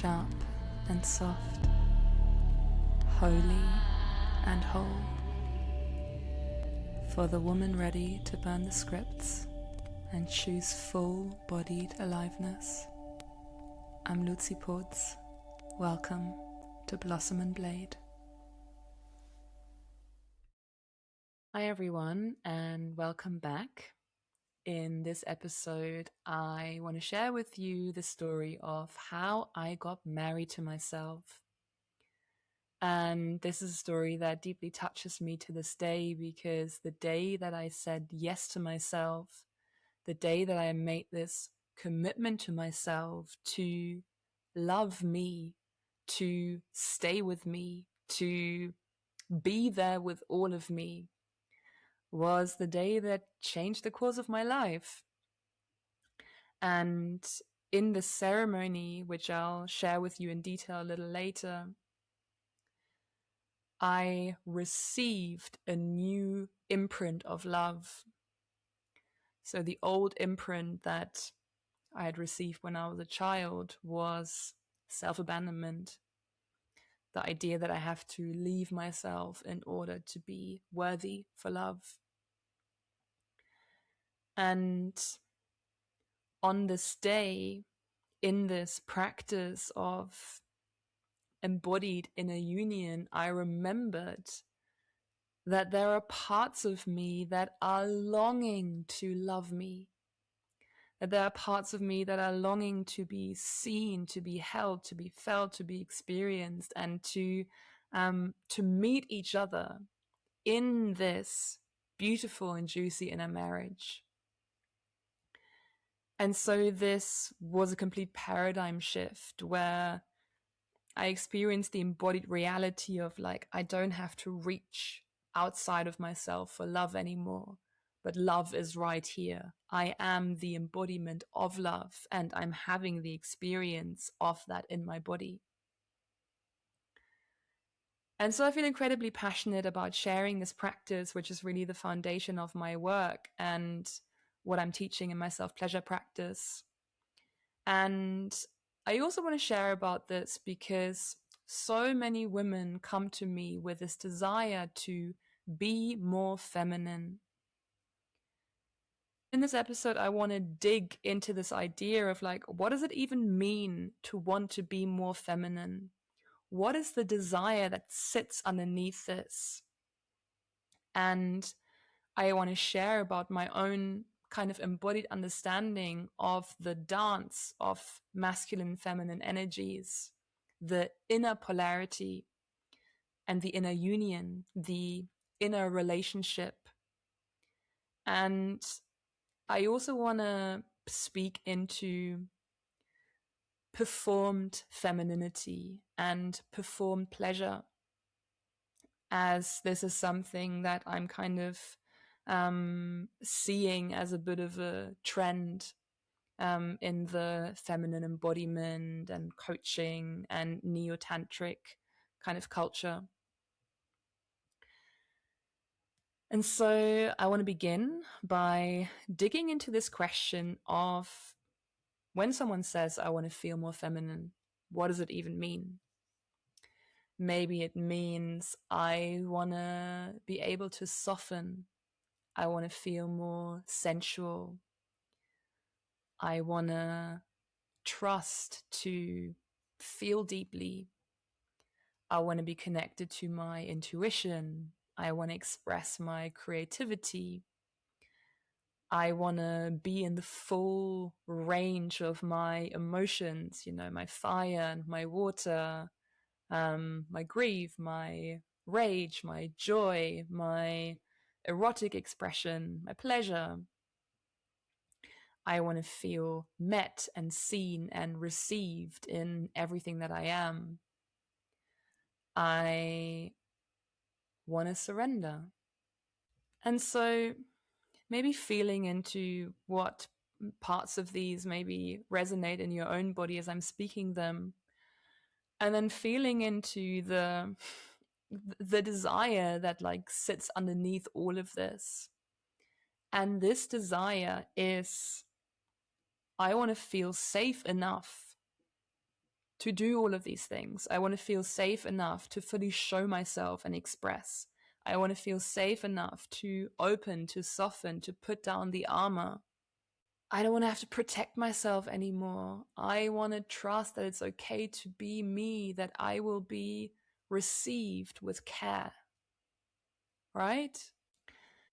sharp and soft, holy and whole. For the woman ready to burn the scripts and choose full-bodied aliveness, I'm Lucy Ports. Welcome to Blossom and Blade. Hi everyone, and welcome back. In this episode, I want to share with you the story of how I got married to myself. And this is a story that deeply touches me to this day, because the day that I said yes to myself, the day that I made this commitment to myself to love me, to stay with me, to be there with all of me, was the day that changed the course of my life. And in the ceremony, which I'll share with you in detail a little later, I received a new imprint of love. So the old imprint that I had received when I was a child was self-abandonment. The idea that I have to leave myself in order to be worthy for love. And on this day, in this practice of embodied inner union, I remembered that there are parts of me that are longing to love me. That there are parts of me that are longing to be seen, to be held, to be felt, to be experienced, and to meet each other in this beautiful and juicy inner marriage. And so this was a complete paradigm shift where I experienced the embodied reality of I don't have to reach outside of myself for love anymore, but love is right here. I am the embodiment of love, and I'm having the experience of that in my body. And so I feel incredibly passionate about sharing this practice, which is really the foundation of my work and what I'm teaching in my self-pleasure practice. And I also want to share about this because so many women come to me with this desire to be more feminine. In this episode, I want to dig into this idea of what does it even mean to want to be more feminine? What is the desire that sits underneath this? And I want to share about my own kind of embodied understanding of the dance of masculine and feminine energies, the inner polarity and the inner union, the inner relationship. And I also want to speak into performed femininity and performed pleasure, as this is something that I'm kind of seeing as a bit of a trend in the feminine embodiment and coaching and neo-tantric kind of culture. And so I want to begin by digging into this question of when someone says, I want to feel more feminine, what does it even mean? Maybe it means I want to be able to soften. I want to feel more sensual. I want to trust to feel deeply. I want to be connected to my intuition. I want to express my creativity. I want to be in the full range of my emotions, my fire and my water, my grief, my rage, my joy, my erotic expression, my pleasure. I want to feel met and seen and received in everything that I am. I want to surrender. And so maybe feeling into what parts of these maybe resonate in your own body as I'm speaking them, and then feeling into the desire that sits underneath all of this. And this desire is, I want to feel safe enough to do all of these things. I want to feel safe enough to fully show myself and express. I want to feel safe enough to open, to soften, to put down the armor. I don't want to have to protect myself anymore. I want to trust that it's okay to be me, that I will be received with care. Right?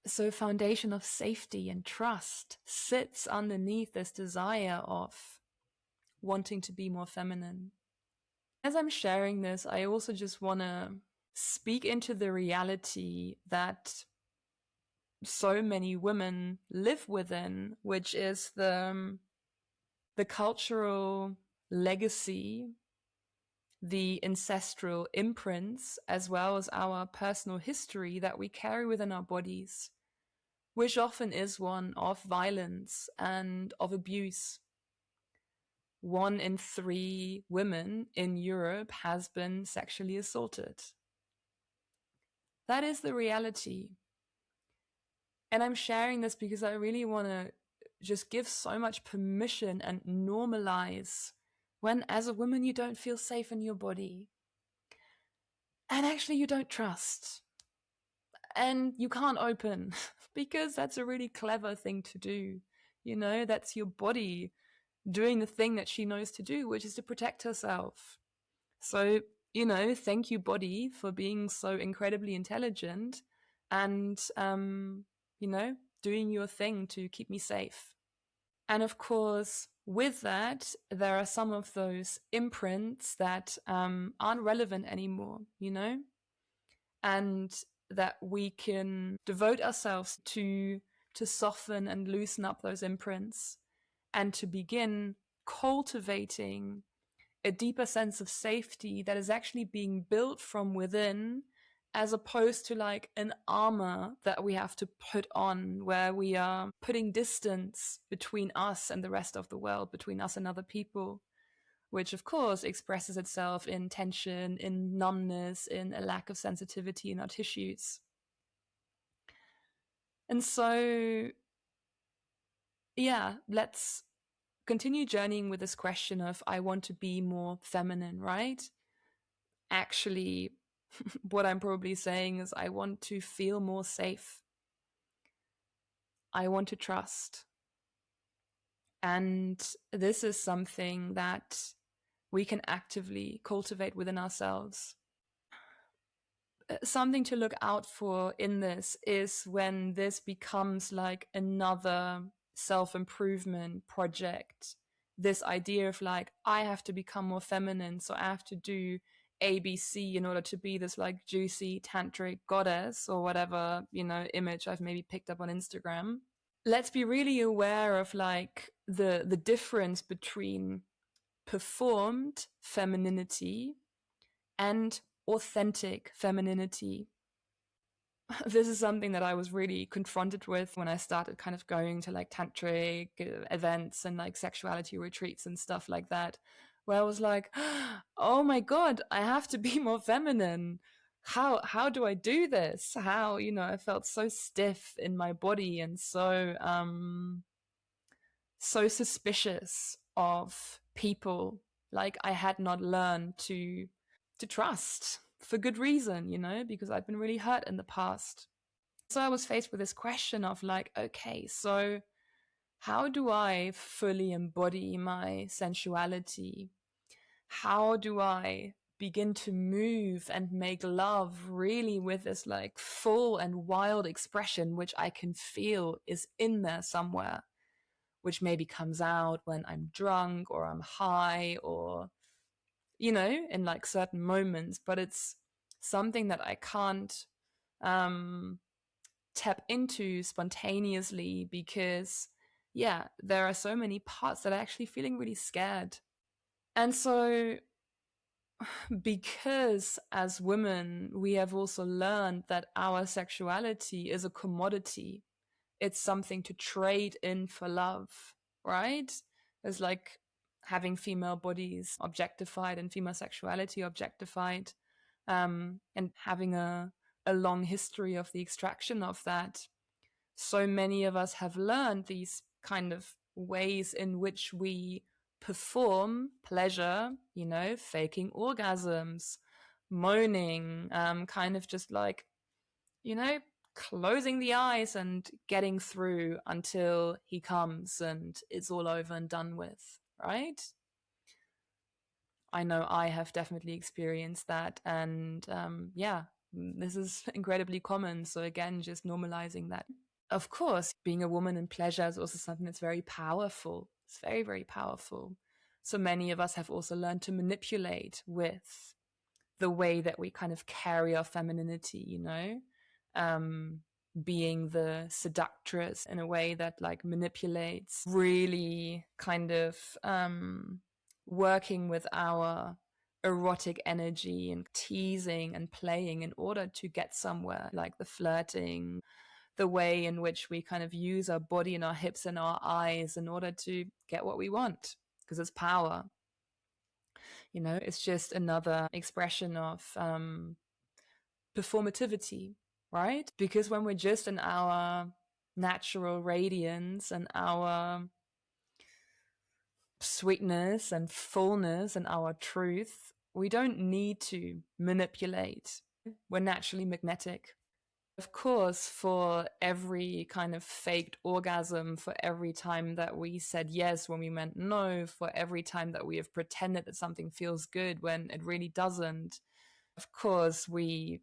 So a foundation of safety and trust sits underneath this desire of wanting to be more feminine. As I'm sharing this, I also just want to speak into the reality that so many women live within, which is the cultural legacy, the ancestral imprints, as well as our personal history that we carry within our bodies, which often is one of violence and of abuse. 1 in 3 women in Europe has been sexually assaulted. That is the reality. And I'm sharing this because I really want to just give so much permission and normalize when, as a woman, you don't feel safe in your body. And actually, you don't trust. And you can't open because that's a really clever thing to do. You know, that's your body doing the thing that she knows to do, which is to protect herself. So, you know, thank you, body, for being so incredibly intelligent and, you know, doing your thing to keep me safe. And of course, with that, there are some of those imprints that aren't relevant anymore, you know, and that we can devote ourselves to soften and loosen up those imprints and to begin cultivating a deeper sense of safety that is actually being built from within, as opposed to like an armor that we have to put on, where we are putting distance between us and the rest of the world, between us and other people, which of course expresses itself in tension, in numbness, in a lack of sensitivity in our tissues. And so, yeah, let's continue journeying with this question of I want to be more feminine, right? Actually, what I'm probably saying is I want to feel more safe. I want to trust. And this is something that we can actively cultivate within ourselves. Something to look out for in this is when this becomes like another self-improvement project. This idea of like, I have to become more feminine, so I have to do ABC in order to be this like juicy tantric goddess or whatever, you know, image I've maybe picked up on Instagram. Let's be really aware of like the difference between performed femininity and authentic femininity. This is something that I was really confronted with when I started kind of going to like tantric events and like sexuality retreats and stuff like that, where I was like, oh my God, I have to be more feminine. How do I do this? How, you know, I felt so stiff in my body and so suspicious of people. Like I had not learned to trust for good reason, you know, because I've been really hurt in the past. So I was faced with this question of like, okay, so how do I fully embody my sensuality? How do I begin to move and make love really with this like full and wild expression, which I can feel is in there somewhere, which maybe comes out when I'm drunk or I'm high or, you know, in like certain moments, but it's something that I can't tap into spontaneously because, yeah, there are so many parts that are actually feeling really scared. And so, because as women, we have also learned that our sexuality is a commodity, it's something to trade in for love, right? It's like having female bodies objectified and female sexuality objectified, and having a long history of the extraction of that. So many of us have learned these kind of ways in which we perform pleasure, faking orgasms, moaning, kind of just like, closing the eyes and getting through until he comes and it's all over and done with, right? I know I have definitely experienced that. And yeah, this is incredibly common. So again, just normalizing that. Of course, being a woman in pleasure is also something that's very powerful. It's very, very powerful. So many of us have also learned to manipulate with the way that we kind of carry our femininity, being the seductress in a way that like manipulates, really kind of working with our erotic energy and teasing and playing in order to get somewhere, like the flirting, the way in which we kind of use our body and our hips and our eyes in order to get what we want, because it's power. It's just another expression of performativity, right? Because when we're just in our natural radiance and our sweetness and fullness and our truth, we don't need to manipulate. We're naturally magnetic. Of course, for every kind of faked orgasm, for every time that we said yes when we meant no, for every time that we have pretended that something feels good when it really doesn't, of course, we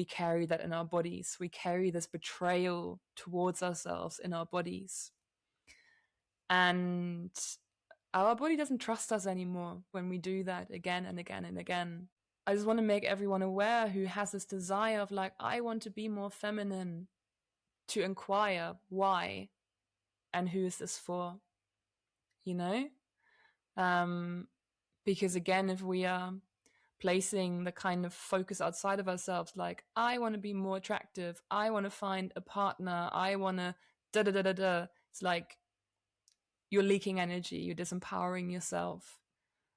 carry that in our bodies. We carry this betrayal towards ourselves in our bodies. And our body doesn't trust us anymore when we do that again and again and again. I just want to make everyone aware who has this desire of like, I want to be more feminine, to inquire why and who is this for, you know? Because again, if we are placing the kind of focus outside of ourselves, like, I want to be more attractive, I want to find a partner, I want to da da da da da, it's like you're leaking energy, you're disempowering yourself.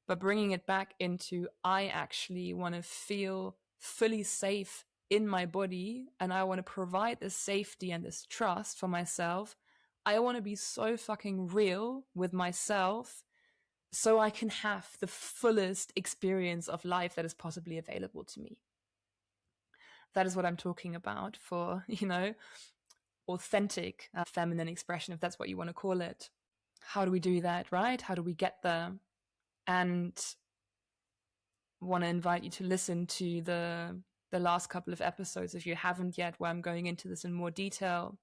But bringing it back into, I actually want to feel fully safe in my body, and I want to provide this safety and this trust for myself. I want to be so fucking real with myself so I can have the fullest experience of life that is possibly available to me. That is what I'm talking about for, authentic feminine expression, if that's what you want to call it. How do we do that, right? How do we get there? And want to invite you to listen to the last couple of episodes if you haven't yet, where I'm going into this in more detail.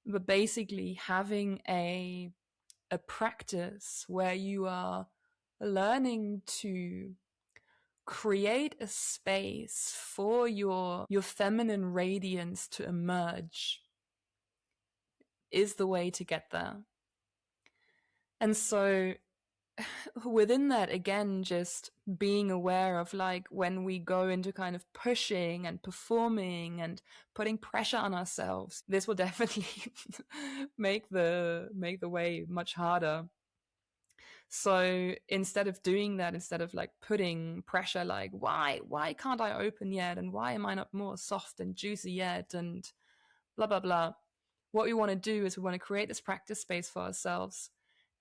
But basically having a practice where you are learning to create a space for your feminine radiance to emerge is the way to get there. And so within that, again, just being aware of like when we go into kind of pushing and performing and putting pressure on ourselves, this will definitely make the way much harder. So instead of doing that, instead of like putting pressure, like why can't I open yet, and why am I not more soft and juicy yet, and blah blah blah, what we want to do is we want to create this practice space for ourselves,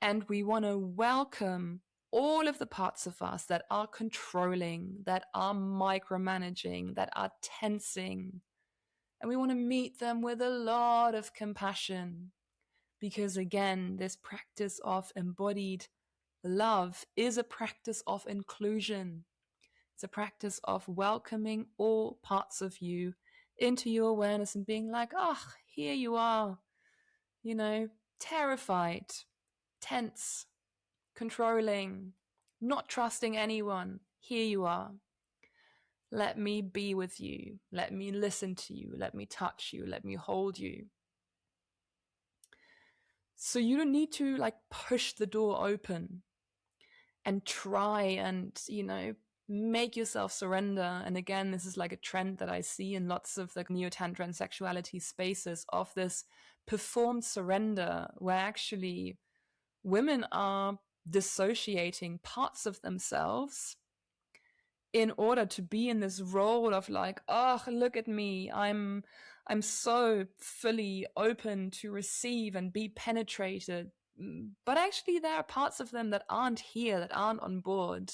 and we want to welcome all of the parts of us that are controlling, that are micromanaging, that are tensing, and we want to meet them with a lot of compassion, because again, this practice of embodied love is a practice of inclusion. It's a practice of welcoming all parts of you into your awareness and being like, here you are, terrified, tense, controlling, not trusting anyone. Here you are. Let me be with you. Let me listen to you. Let me touch you. Let me hold you. So you don't need to like push the door open and try and, make yourself surrender. And again, this is like a trend that I see in lots of the neo-tantra and sexuality spaces, of this performed surrender, where actually women are dissociating parts of themselves in order to be in this role of like, oh, look at me, I'm so fully open to receive and be penetrated But actually, there are parts of them that aren't here, that aren't on board.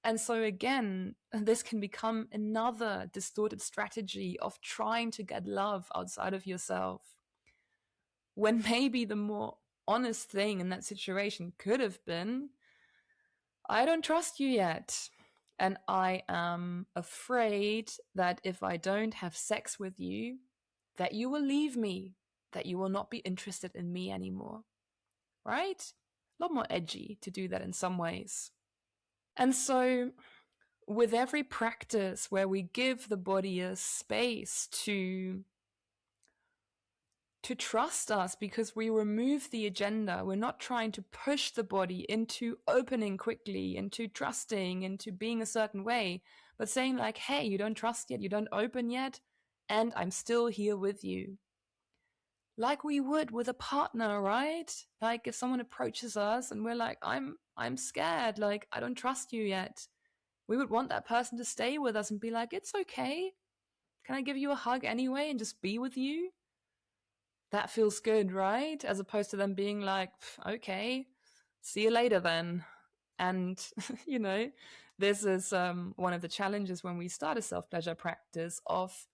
And so, again, this can become another distorted strategy of trying to get love outside of yourself. When maybe the more honest thing in that situation could have been, I don't trust you yet. And I am afraid that if I don't have sex with you, that you will leave me, that you will not be interested in me anymore. Right? A lot more edgy to do that in some ways. And so, with every practice where we give the body a space to trust us because we remove the agenda. We're not trying to push the body into opening quickly, into trusting, into being a certain way, but saying like, hey, you don't trust yet, you don't open yet, and I'm still here with you. Like we would with a partner, right? Like if someone approaches us and we're like, I'm scared, like I don't trust you yet. We would want that person to stay with us and be like, it's okay. Can I give you a hug anyway and just be with you? That feels good, right? As opposed to them being like, okay, see you later then. And, you know, this is one of the challenges when we start a self pleasure practice of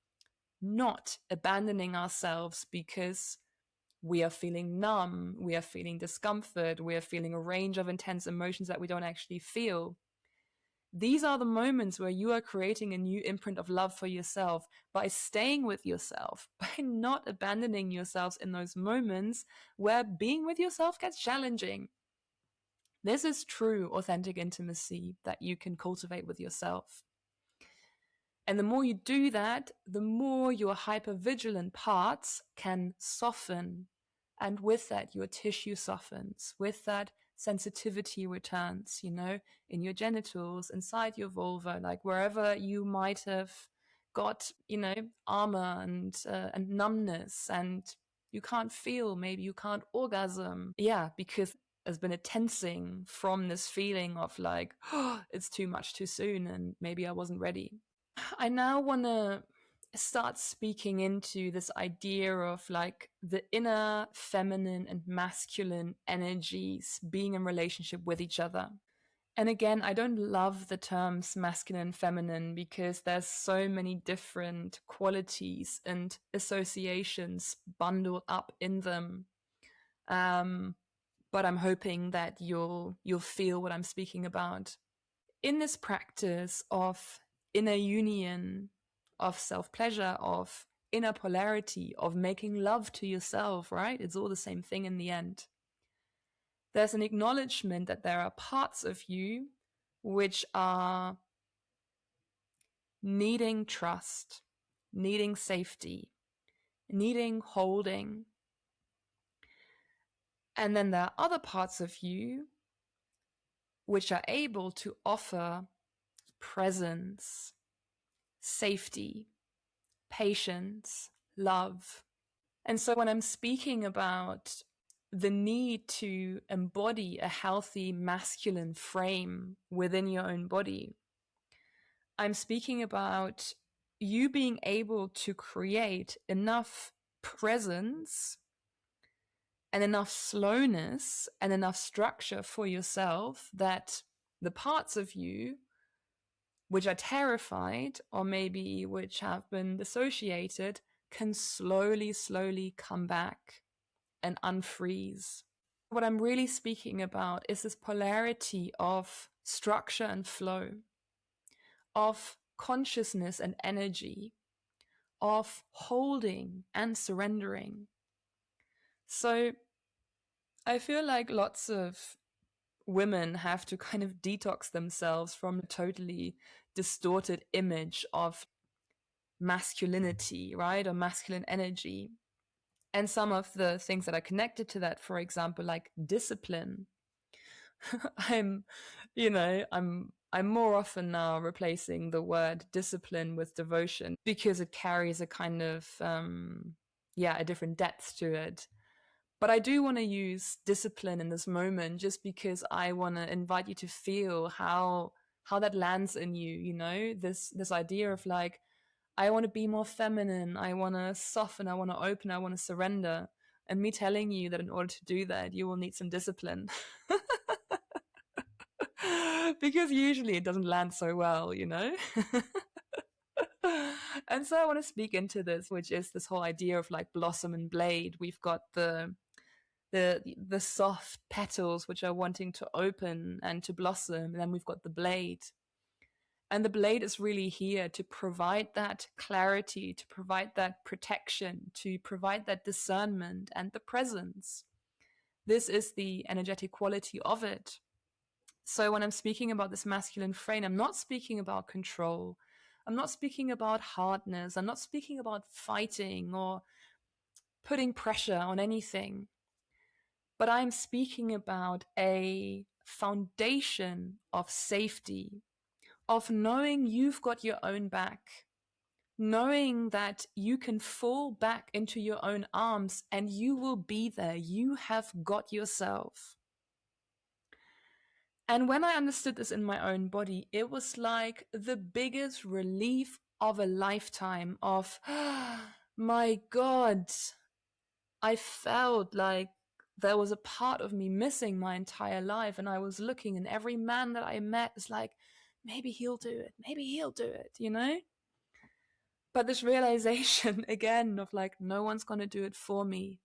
not abandoning ourselves because we are feeling numb, we are feeling discomfort, we are feeling a range of intense emotions that we don't actually feel. These are the moments where you are creating a new imprint of love for yourself by staying with yourself, by not abandoning yourselves in those moments where being with yourself gets challenging. This is true, authentic intimacy that you can cultivate with yourself. And the more you do that, the more your hypervigilant parts can soften. And with that, your tissue softens. With that, sensitivity returns, you know, in your genitals, inside your vulva, like wherever you might have got, you know, armor and numbness, and you can't feel, maybe you can't orgasm. Yeah, because there's been a tensing from this feeling of like, oh, it's too much too soon, and maybe I wasn't ready. I now want to start speaking into this idea of like the inner feminine and masculine energies being in relationship with each other. And again, I don't love the terms masculine and feminine because there's so many different qualities and associations bundled up in them. But I'm hoping that you'll feel what I'm speaking about. In this practice of inner union, of self-pleasure, of inner polarity, of making love to yourself, right? It's all the same thing in the end. There's an acknowledgement that there are parts of you which are needing trust, needing safety, needing holding. And then there are other parts of you which are able to offer presence, safety, patience, love. And so when I'm speaking about the need to embody a healthy masculine frame within your own body, I'm speaking about you being able to create enough presence and enough slowness and enough structure for yourself that the parts of you which are terrified or maybe which have been dissociated can slowly come back and unfreeze. What I'm really speaking about is this polarity of structure and flow, of consciousness and energy, of holding and surrendering. So I feel like lots of women have to kind of detox themselves from a totally distorted image of masculinity, right? Or masculine energy. And some of the things that are connected to that, for example, like discipline. I'm, I'm more often now replacing the word discipline with devotion because it carries a kind of, a different depth to it. But I do want to use discipline in this moment just because I want to invite you to feel how that lands in you, you know, this idea of like, I want to be more feminine, I want to soften, I want to open, I want to surrender. And me telling you that in order to do that, you will need some discipline. Because usually it doesn't land so well, you know? And so I want to speak into this, which is this whole idea of like blossom and blade. We've got the soft petals which are wanting to open and to blossom, and then we've got the blade. And the blade is really here to provide that clarity, to provide that protection, to provide that discernment and the presence. This is the energetic quality of it. So when I'm speaking about this masculine frame, I'm not speaking about control. I'm not speaking about hardness. I'm not speaking about fighting or putting pressure on anything. But I'm speaking about a foundation of safety, of knowing you've got your own back, knowing that you can fall back into your own arms and you will be there. You have got yourself. And when I understood this in my own body, it was like the biggest relief of a lifetime of, oh, my God, I felt like there was a part of me missing my entire life. And I was looking, and every man that I met is like, maybe he'll do it. Maybe he'll do it, you know? But this realization again of like, no one's going to do it for me.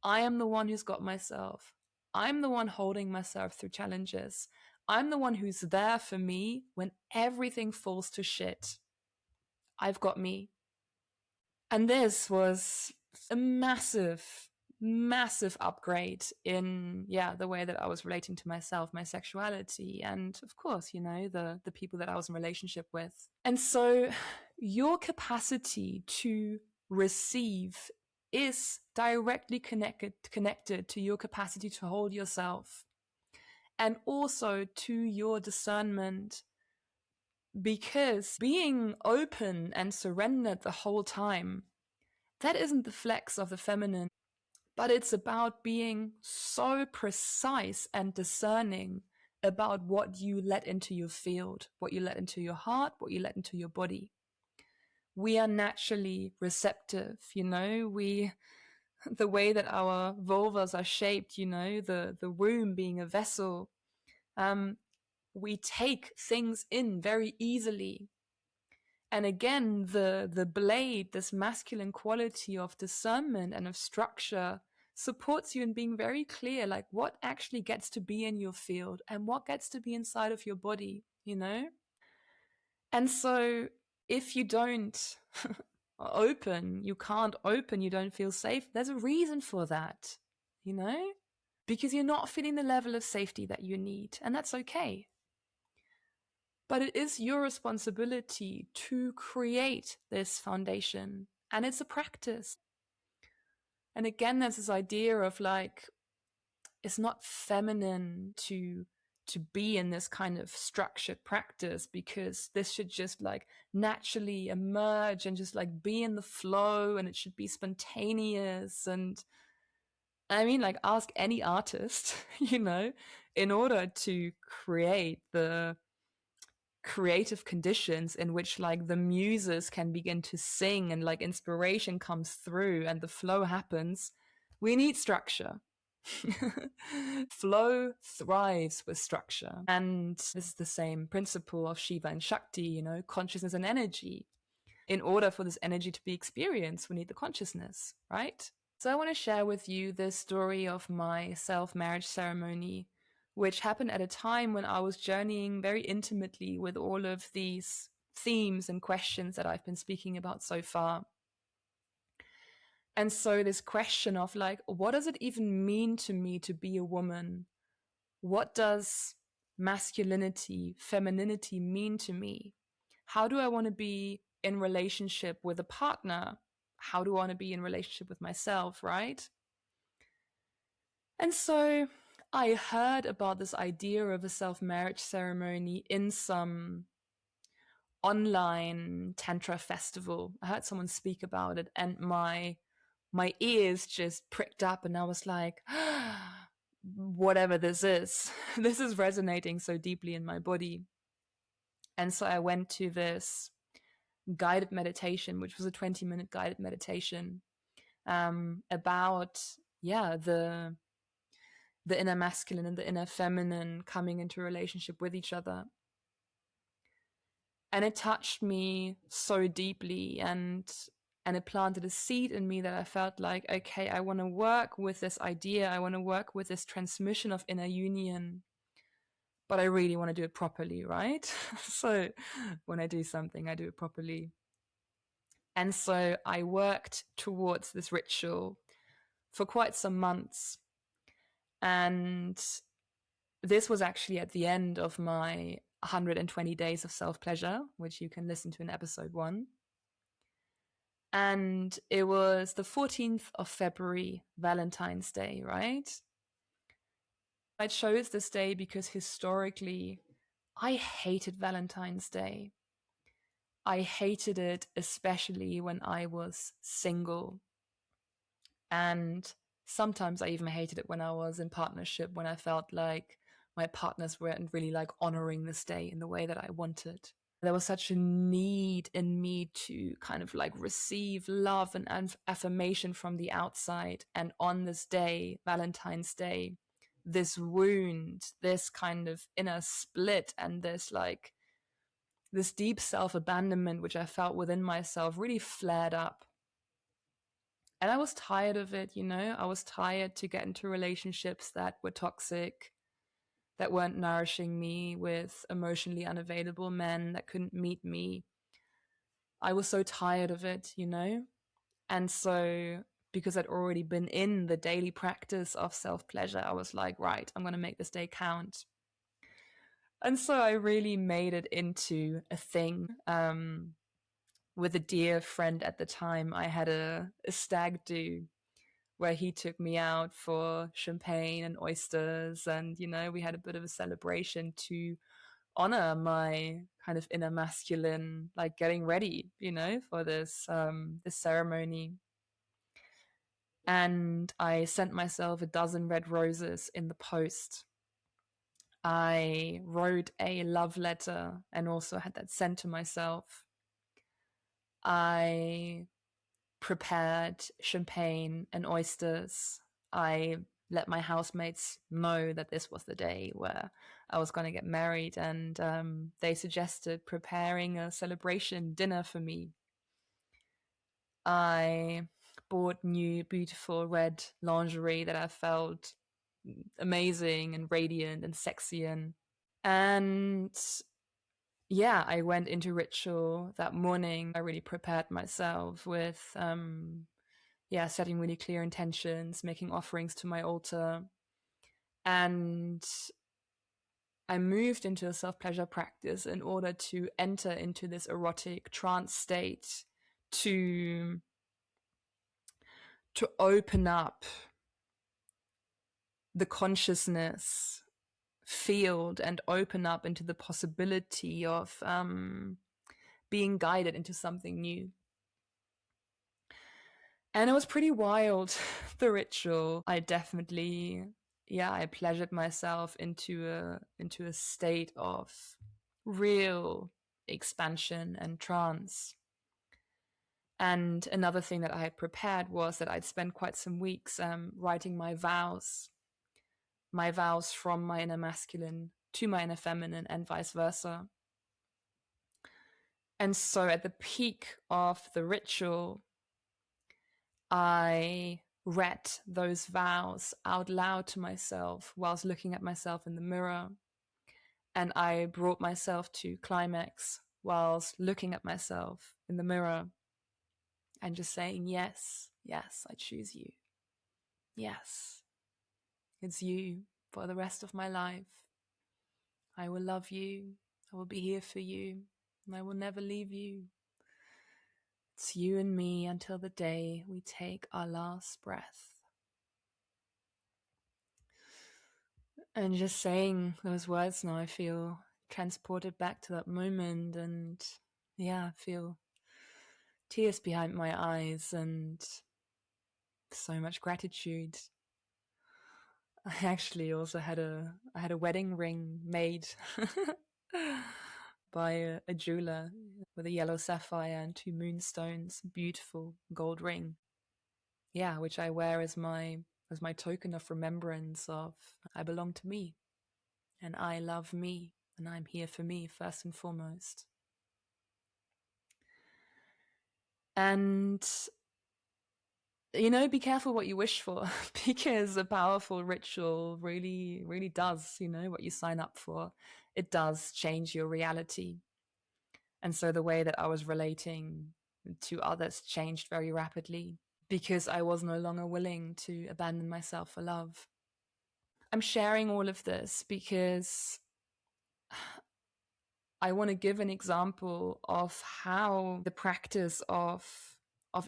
I am the one who's got myself. I'm the one holding myself through challenges. I'm the one who's there for me when everything falls to shit. I've got me. And this was a massive, massive upgrade in, the way that I was relating to myself, my sexuality, and of course, you know, the people that I was in relationship with. And so your capacity to receive is directly connected to your capacity to hold yourself, and also to your discernment, because being open and surrendered the whole time, that isn't the flex of the feminine, but it's about being so precise and discerning about what you let into your field, what you let into your heart, what you let into your body. We are naturally receptive, you know, the way that our vulvas are shaped, you know, the womb being a vessel, we take things in very easily. And again, the blade, this masculine quality of discernment and of structure, supports you in being very clear, like what actually gets to be in your field and what gets to be inside of your body, you know? And so if you don't open, you can't open, you don't feel safe, there's a reason for that, you know? Because you're not feeling the level of safety that you need, and that's okay. But it is your responsibility to create this foundation, and it's a practice. And again, there's this idea of like, it's not feminine to be in this kind of structured practice, because this should just like naturally emerge and just like be in the flow, and it should be spontaneous. And I mean, like, ask any artist, you know, in order to create the creative conditions in which like the muses can begin to sing and like inspiration comes through and the flow happens, we need structure. Flow thrives with structure. And this is the same principle of Shiva and Shakti, you know, consciousness and energy. In order for this energy to be experienced, we need the consciousness, right? So I want to share with you the story of my self-marriage ceremony, which happened at a time when I was journeying very intimately with all of these themes and questions that I've been speaking about so far. And so this question of like, what does it even mean to me to be a woman? What does masculinity, femininity mean to me? How do I want to be in relationship with a partner? How do I want to be in relationship with myself, right? And so I heard about this idea of a self-marriage ceremony in some online tantra festival. I heard someone speak about it, and my ears just pricked up, and I was like, whatever this is, this is resonating so deeply in my body. And so I went to this guided meditation, which was a 20-minute guided meditation about yeah, the inner masculine and the inner feminine coming into a relationship with each other. And it touched me so deeply, and it planted a seed in me that I felt like, okay, I want to work with this idea. I want to work with this transmission of inner union, but I really want to do it properly, right? So when I do something, I do it properly. And so I worked towards this ritual for quite some months. And this was actually at the end of my 120 days of self pleasure, which you can listen to in episode 1. And it was the 14th of February, Valentine's Day, right? I chose this day because historically, I hated Valentine's Day. I hated it, especially when I was single. And sometimes I even hated it when I was in partnership, when I felt like my partners weren't really like honoring this day in the way that I wanted. There was such a need in me to kind of like receive love and affirmation from the outside. And on this day, Valentine's Day, this wound, this kind of inner split, and this deep self abandonment, which I felt within myself, really flared up. And I was tired of it, you know? I was tired to get into relationships that were toxic, that weren't nourishing me, with emotionally unavailable men that couldn't meet me. I was so tired of it, you know? And so, because I'd already been in the daily practice of self pleasure, I was like, right, I'm going to make this day count. And so I really made it into a thing. With a dear friend at the time, I had a stag do where he took me out for champagne and oysters. And, you know, we had a bit of a celebration to honor my kind of inner masculine, like getting ready, you know, for this ceremony. And I sent myself a dozen red roses in the post. I wrote a love letter and also had that sent to myself. I prepared champagne and oysters. I let my housemates know that this was the day where I was going to get married, and they suggested preparing a celebration dinner for me. I bought new, beautiful red lingerie that I felt amazing and radiant and sexy in. And yeah, I went into ritual that morning. I really prepared myself with setting really clear intentions, making offerings to my altar. And I moved into a self pleasure practice in order to enter into this erotic trance state, to open up the consciousness field and open up into the possibility of being guided into something new. And it was pretty wild, the ritual. I definitely, I pleasured myself into a state of real expansion and trance. And another thing that I had prepared was that I'd spend quite some weeks writing my vows from my inner masculine to my inner feminine and vice versa. And so at the peak of the ritual, I read those vows out loud to myself whilst looking at myself in the mirror. And I brought myself to climax whilst looking at myself in the mirror and just saying, yes, yes, I choose you. Yes, it's you for the rest of my life. I will love you. I will be here for you. And I will never leave you. It's you and me until the day we take our last breath. And just saying those words now, I feel transported back to that moment, and I feel tears behind my eyes and so much gratitude. I actually also had a wedding ring made by a jeweler with a yellow sapphire and 2 moonstones, beautiful gold ring. Yeah, which I wear as my as my token of remembrance of I belong to me and I love me and I'm here for me first and foremost. And, be careful what you wish for because a powerful ritual really, really does, what you sign up for. It does change your reality. And so the way that I was relating to others changed very rapidly because I was no longer willing to abandon myself for love. I'm sharing all of this because I want to give an example of how the practice of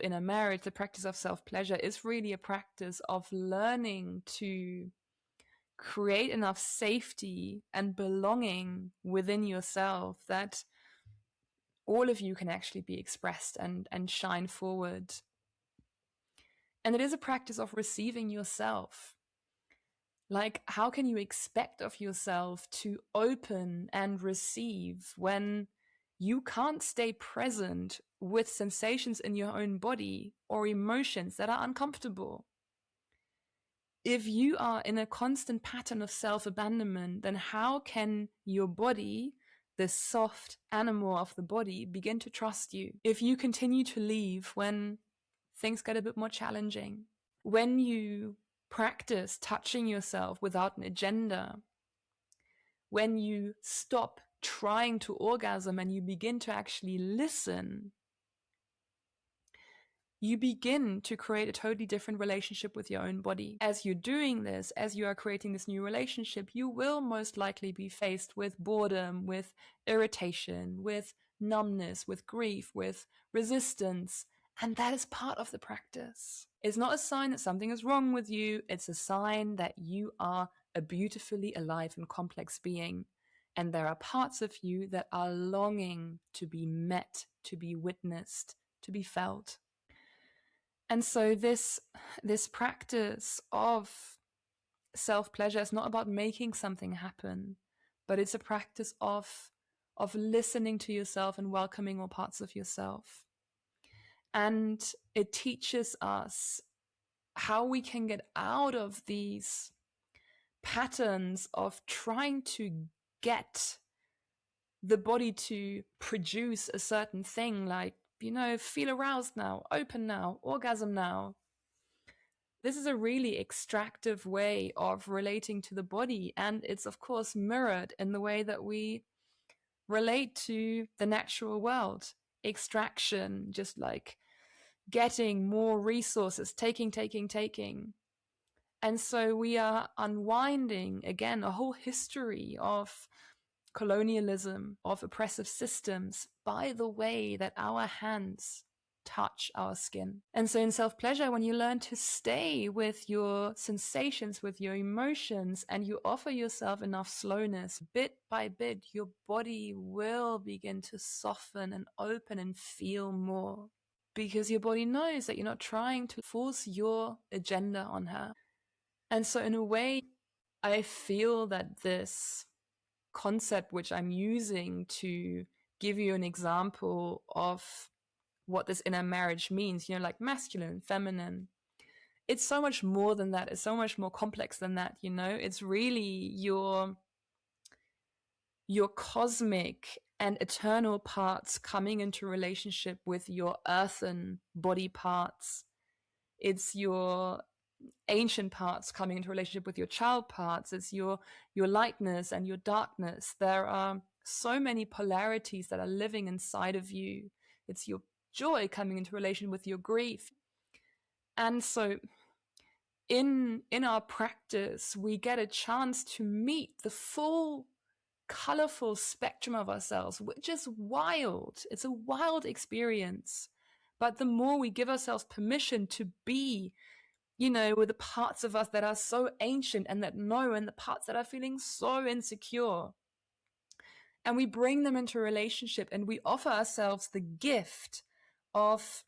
inner marriage, the practice of self-pleasure is really a practice of learning to create enough safety and belonging within yourself that all of you can actually be expressed and shine forward. And it is a practice of receiving yourself. Like, how can you expect of yourself to open and receive when you can't stay present with sensations in your own body or emotions that are uncomfortable? If you are in a constant pattern of self-abandonment, then how can your body, the soft animal of the body, begin to trust you? If you continue to leave when things get a bit more challenging, when you practice touching yourself without an agenda, when you stop trying to orgasm and you begin to actually listen, you begin to create a totally different relationship with your own body. As you're doing this, as you are creating this new relationship, you will most likely be faced with boredom, with irritation, with numbness, with grief, with resistance. And that is part of the practice. It's not a sign that something is wrong with you. It's a sign that you are a beautifully alive and complex being. And there are parts of you that are longing to be met, to be witnessed, to be felt. And so this practice of self-pleasure is not about making something happen, but it's a practice of listening to yourself and welcoming all parts of yourself. And it teaches us how we can get out of these patterns of trying to get the body to produce a certain thing, like, feel aroused now, open now, orgasm now. This is a really extractive way of relating to the body, and it's of course mirrored in the way that we relate to the natural world. Extraction, just like getting more resources, taking. And so we are unwinding, again, a whole history of colonialism, of oppressive systems, by the way that our hands touch our skin. And so in self-pleasure, when you learn to stay with your sensations, with your emotions, and you offer yourself enough slowness, bit by bit, your body will begin to soften and open and feel more. Because your body knows that you're not trying to force your agenda on her. And so in a way, I feel that this concept which I'm using to give you an example of what this inner marriage means, like masculine, feminine, it's so much more than that. It's so much more complex than that. It's really your cosmic and eternal parts coming into relationship with your earthen body parts. It's your ancient parts coming into relationship with your child parts. It's your lightness and your darkness. There are so many polarities that are living inside of you. It's your joy coming into relation with your grief. And so in our practice, we get a chance to meet the full colorful spectrum of ourselves, which is wild. It's a wild experience. But the more we give ourselves permission to be, with the parts of us that are so ancient and that know, and the parts that are feeling so insecure, and we bring them into a relationship and we offer ourselves the gift of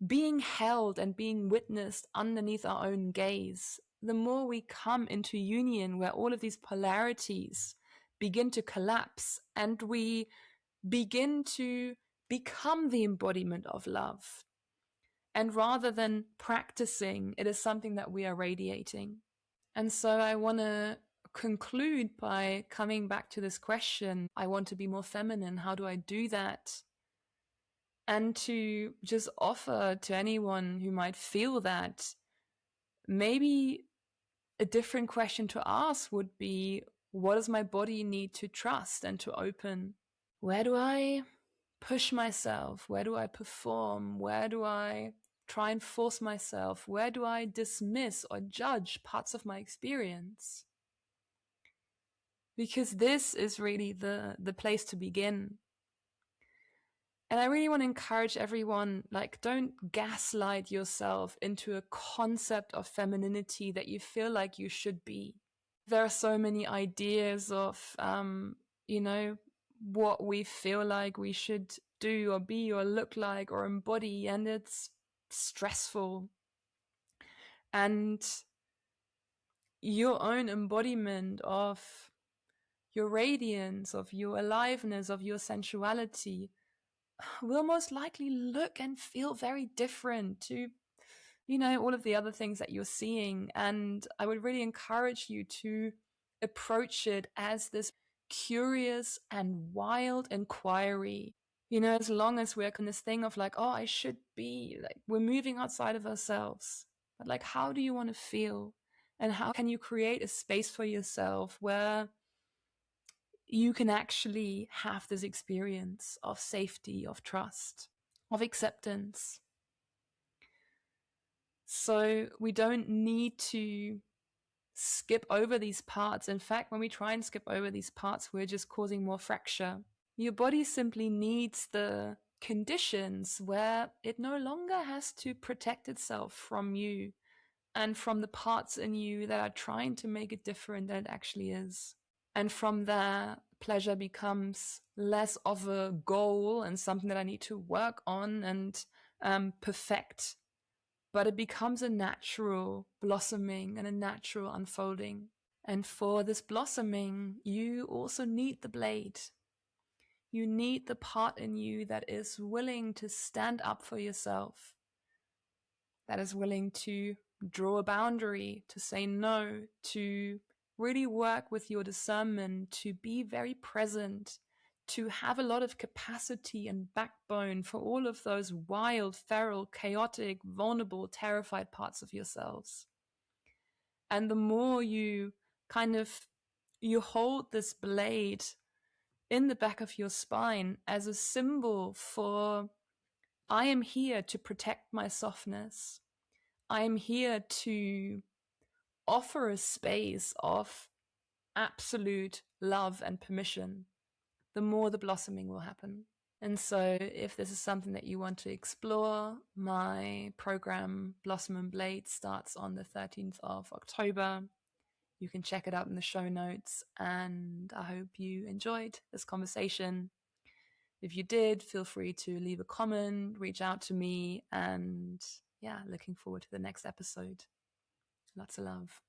being held and being witnessed underneath our own gaze, the more we come into union where all of these polarities begin to collapse and we begin to become the embodiment of love. And rather than practicing, it is something that we are radiating. And so I want to conclude by coming back to this question. I want to be more feminine. How do I do that? And to just offer to anyone who might feel that, maybe a different question to ask would be, what does my body need to trust and to open? Where do I push myself? Where do I perform? Where do I try and force myself? Where do I dismiss or judge parts of my experience? Because this is really the place to begin. And I really want to encourage everyone, like, don't gaslight yourself into a concept of femininity that you feel like you should be. There are so many ideas of, what we feel like we should do or be or look like or embody, and it's stressful. And your own embodiment of your radiance, of your aliveness, of your sensuality will most likely look and feel very different to, all of the other things that you're seeing. And I would really encourage you to approach it as this curious and wild inquiry. As long as we're in this thing of like, oh, I should be, like, we're moving outside of ourselves. But like, how do you want to feel? And how can you create a space for yourself where you can actually have this experience of safety, of trust, of acceptance? So we don't need to skip over these parts. In fact, when we try and skip over these parts, we're just causing more fracture. Your body simply needs the conditions where it no longer has to protect itself from you and from the parts in you that are trying to make it different than it actually is. And from there, pleasure becomes less of a goal and something that I need to work on and perfect, but it becomes a natural blossoming and a natural unfolding. And for this blossoming, you also need the blade. You need the part in you that is willing to stand up for yourself, that is willing to draw a boundary, to say no, to really work with your discernment, to be very present, to have a lot of capacity and backbone for all of those wild, feral, chaotic, vulnerable, terrified parts of yourselves. And the more you you hold this blade in the back of your spine as a symbol for, I am here to protect my softness. I am here to offer a space of absolute love and permission. The more the blossoming will happen. And so if this is something that you want to explore, my program Blossom and Blade starts on the 13th of October. You can check it out in the show notes, and I hope you enjoyed this conversation. If you did, feel free to leave a comment, reach out to me, and yeah, looking forward to the next episode. Lots of love.